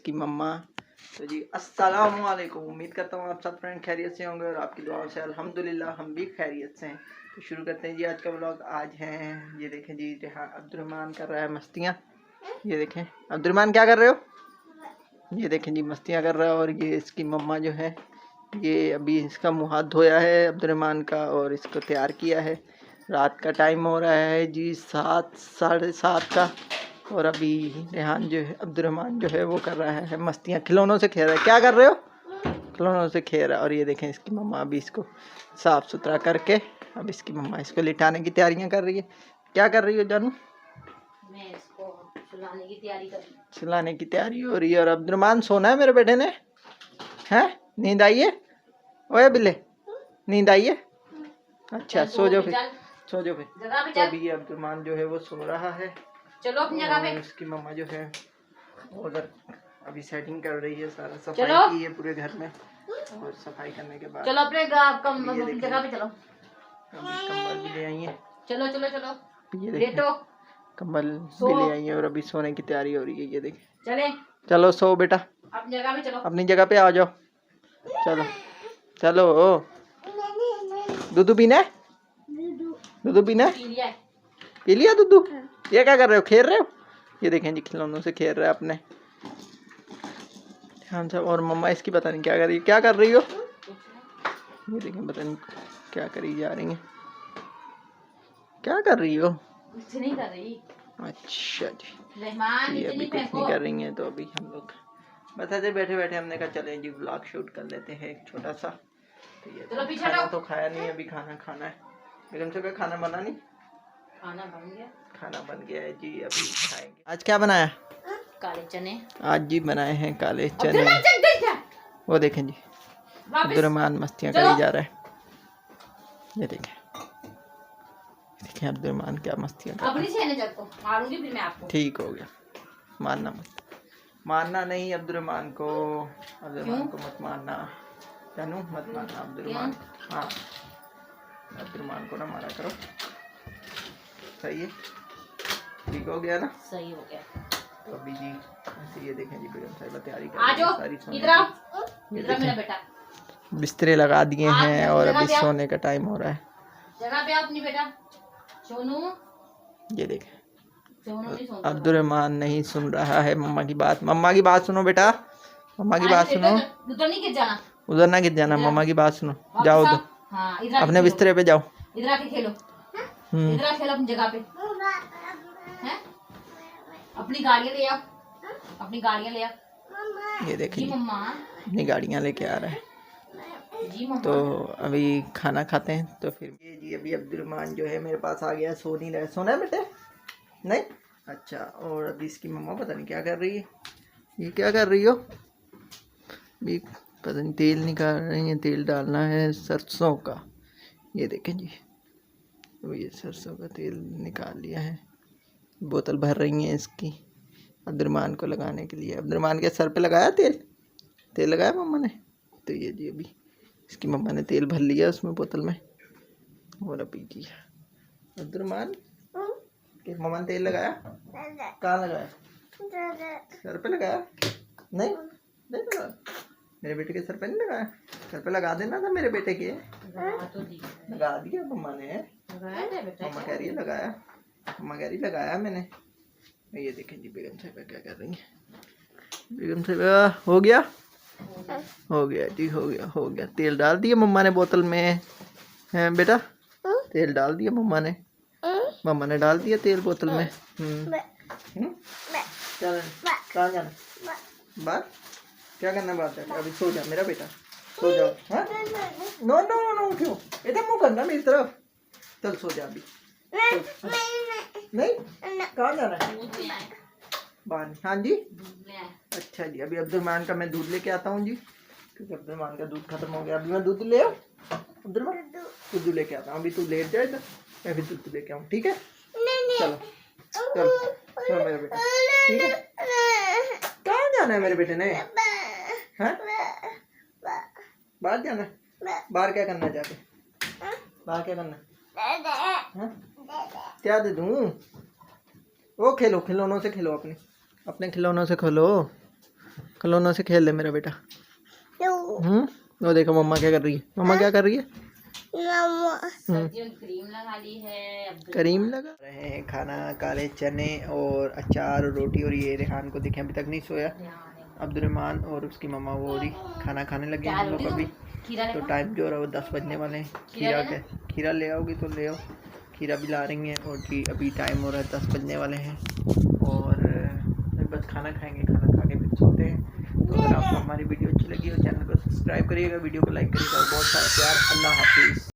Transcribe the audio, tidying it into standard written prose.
इसकी मम्मा। तो जी अस्सलाम वालेकुम, उम्मीद करता हूँ आप सब फ्रेंड खैरियत से होंगे और आपकी दुआओं से अल्हम्दुलिल्लाह हम भी खैरियत से हैं। तो शुरू करते हैं जी आज का व्लॉग। आज हैं ये देखें जी, अब्दुर्रहमान कर रहा है मस्तियाँ। ये देखें अब्दुर्रहमान क्या कर रहे हो, ये देखें जी मस्तियाँ कर रहा है। और ये इसकी मम्मा जो है ये अभी इसका मुँह हाथ धोया है अब्दुर्रहमान का और इसको तैयार किया है। रात का टाइम हो रहा है जी 7 साढ़े 7 का और अभी रेहान जो है अब्दुर्रहमान जो है वो कर रहा है मस्तियाँ, खिलौनों से खेल रहा है। क्या कर रहे हो, खिलौनों से खेल रहा है। और ये देखें इसकी मम्मा अभी इसको साफ़ सुथरा करके अब इसकी मम्मा इसको लिटाने की तैयारियां कर रही है। क्या कर रही हो जानू? मैं इसको सुलाने की तैयारी कर रही हूँ। सुलाने की तैयारी हो रही है। और अब्दुर्रहमान सोना है मेरे बेटे ने, हैं? नींद आई है? ओए बिल्ले नींद आई है? अच्छा सो जाओ फिर, सो जाओ फिर। तो अभी अब्दुर्रहमान जो है वो सो रहा है। चलो अपनी जगह पे। इसकी मम्मा जो है उधर अभी सेटिंग कर रही है, सारा सफाई की है पूरे घर में। और सफाई करने के बाद चलो अपने जगह पे चलो। अभी कंबल भी ले आई है। चलो चलो चलो ये देखो कंबल भी ले आई है और अभी सोने की तैयारी हो रही है। ये देखें चले, चलो सो बेटा, अपनी जगह पे चलो, अपनी जगह पे आ जाओ। चलो चलो, दूध पीना है, दूध पीना है, पी लिया दूध। ये क्या कर रहे हो, खेल रहे हो? ये देखें जी खिलौनों से खेल रहा है अपने ध्यान से। और मम्मा इसकी पता नहीं क्या कर रही है। क्या कर रही हो? ये देखें पता नहीं क्या करी जा रही है। क्या कर रही हो? कुछ नहीं कर रही। अच्छा जी ये अभी कुछ नहीं कर रही हैं। तो अभी हम लोग बस ऐसे बैठे बैठे हमने कहा चले जी व्लॉग शूट कर लेते हैं एक छोटा सा। तो ये खाना तो खाया नहीं, अभी खाना खाना है। बेगम से खाना बना नहीं? खाना बन गया, खाना बन गया है जी, अभी खाएंगे। आज क्या बनाया? काले चने। आज जी बनाए हैं काले चने। वो देखें जी अब्दुर्रहमान मस्तियाँ करी जा रहा है। ये देखें देखें अब्दुर्रहमान क्या मस्तियाँ कर रहा है। ठीक हो गया, मारना मत, मारना नहीं अब्दुर्रहमान को, अब्दुर्रहमान को मत मारना जानू, मत मारना अब्दुर्रहमान। हाँ अब्दुर्रहमान को ना मारा करो, सही है, ठीक हो गया ना? सही हो गया। तो अभी जी ये देखें जी बेगम साहिबा तैयारी कर रही है सारी सोने की। ये देखें बिस्तरे लगा दिए हैं और अभी सोने का टाइम हो रहा है। जगह पे अपनी बेटा सोनू। ये देखें अब्दुर्रहमान नहीं सुन रहा है मम्मा की बात। मम्मा की बात सुनो बेटा, मम्मा की बात सुनो। उधर नहीं गिर जाना, उधर ना गिर जाना, मम्मा की बात सुनो। जाओ उधर अपने बिस्तरे पे जाओ, इधर आके खेलो, इधर खेलो अपनी जगह पे। हैं? अपनी गाड़ियाँ ले आओ, अपनी गाड़ियाँ ले आओ। ये देखिए मम्मा अपनी गाड़ियाँ लेके आ रहा है जी मम्मा। तो अभी खाना खाते हैं तो फिर ये जी अभी अब्दुर्रहमान जो है मेरे पास आ गया। सो नहीं रहा, सोना है बेटे? नहीं, अच्छा। और अभी इसकी मम्मा पता नहीं क्या कर रही है। ये क्या कर रही हो? भी पता नहीं तेल निकाल रही है, तेल डालना है सरसों का। ये देखें जी तो ये सरसों का तेल निकाल लिया है, बोतल भर रही हैं इसकी अब्दुर्रहमान को लगाने के लिए। अब्दुर्रहमान के सर पे लगाया तेल, तेल लगाया मम्मा ने। तो ये जी अभी इसकी मम्मा ने तेल भर लिया उसमें बोतल में। और अभी जी अब्दुर्रहमान के मम्मा ने तेल लगाया, कहाँ लगाया? सर पे लगाया? नहीं नहीं लगाया, मेरे बेटे के सर पे नहीं लगाया। सर पे लगा देना था मेरे बेटे के। लगा दिया मम्मा ने, मम्मा कह रही है लगाया, मम्मा कह रही लगाया मैंने। ये देखें जी बेगम साहिबा क्या कर रही है। बेगम साहिबा हो गया, हो गया जी, हो गया हो गया। तेल डाल दिया मम्मा ने बोतल में, है बेटा? तेल डाल दिया मम्मा ने, मम्मा ने डाल दिया तेल बोतल में। चल कहाँ जाना बाहर, क्या करना बात है? अभी सो जा मेरा बेटा, सो जाओ। हाँ नो नो नो, क्यों इधर मुँह करना मेरी तरफ? चल सो जा अभी। नहीं कहाँ जाना है? बाहर। हाँ जी अच्छा जी, अभी अब्दुर्रहमान का मैं दूध लेके आता हूँ जी, क्योंकि अब्दुर्रहमान का दूध खत्म हो गया। अभी मैं दूध ले आऊँ, अब्दुर्रहमान दूध लेके आता हूँ। अभी तू लेट जाए तो मैं फिर दूध लेके आऊँ, ठीक है? चलो चलो चलो मेरा बेटा, ठीक है? कहाँ जाना है मेरे बेटे ने? हैं बाहर जाना है? बाहर क्या करना है जाके? बाहर क्या करना है? क्या दे दूँ? वो खेलो, खिलौनों से खेलो, अपने खिलौनों से खेलो। खिलौनों से खेल ले मेरा बेटा। वो देखो मम्मा क्या कर रही है, मम्मा क्या कर रही है? क्रीम लगा ली है, करीम लगा रहे हैं। खाना काले चने और अचार और रोटी, और ये रेहान को देखें अभी तक नहीं सोया। अब्दुलरहमान और उसकी मम्मा वो भी खाना खाने लगे हैं हम लोग अभी। तो टाइम जो हो रहा है वो 10 बजने वाले हैं। खीरा ले आओगी तो ले आओ, खीरा भी ला रही हैं। और जी अभी टाइम हो रहा है 10 बजने वाले हैं और बस खाना खाएंगे, खाना खा के फिर सोते हैं। तो अगर आपको हमारी वीडियो अच्छी लगी हो चैनल को सब्सक्राइब करिएगा, वीडियो को लाइक करिएगा और बहुत सारा प्यार। अल्लाह हाफिज़।